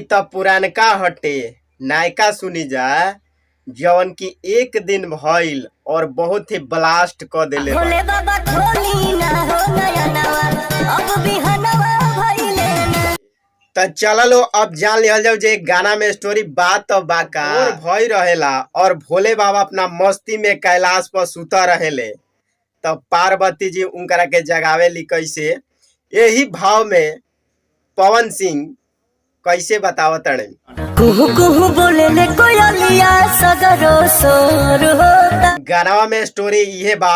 त पुरानका हटे नायका सुनी जा जवन की एक दिन भइल और बहुत ही ब्लास्ट क देले बा। भोले बाबा खोली ना हो नया नवा अब बिहनवा भइले ना। त चलो अब जान लिहल जाओ जे गाना में स्टोरी बात तो बाका और भई रहेला और भोले बाबा अपना मस्ती में कैलाश पर सुता रहेले तब पार्वती जी उनकरा के जगावेली कैसे यही भाव में पवन सिंह कैसे बतावत तड़े। कुहू कुहू बोले ले कोयलिया सगरो सोर होता। गाना में स्टोरी ये बा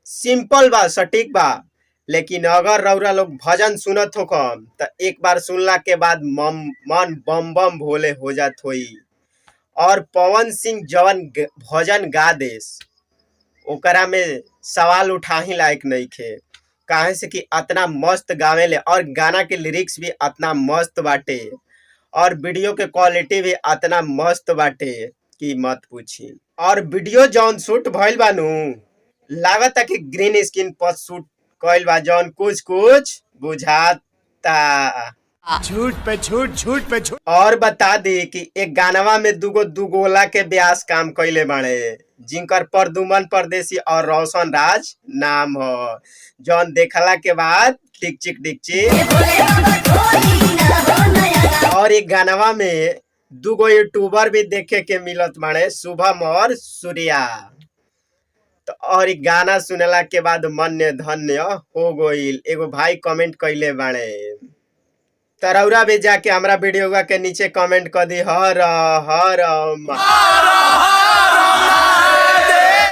सिंपल बा सटीक बा लेकिन अगर रउरा लोग भजन सुनत हो कम तो एक बार सुनला के बाद मन बम बम भोले हो जात होई। और पवन सिंह जवन भजन गा देस ओकरा में सवाल उठा ही लायक नहीं खे काहे से कि इतना मस्त गावेले और गाना के लिरिक्स भी इतना मस्त बाटे और वीडियो के क्वालिटी भी इतना मस्त बाटे कि मत पूछी। और वीडियो जौन शूट भइल बानू लागत कि ग्रीन स्क्रीन पर शूट कइल बा जौन कुछ कुछ बुझाता। झूठ पे झूठ झूठ पे झूठ। और बता दी कि एक गानवा में दुगोला के ब्यास काम कइले बाड़े जिनकर प्रदुमन परदेसी और रोशन राज नाम हो जौन देखला के बाद टिक चिक टिक चिक। और एक गानवा में दुगो यूट्यूबर भी देखे के मिलत बाड़े शुभम और सूर्या। तो और एक गाना सुनला के बाद मन धन्य हो गइल एगो भाई कमेंट कइले बाड़े तरौरा भी जाके हमरा वीडियो के नीचे कमेंट कर दी हर हर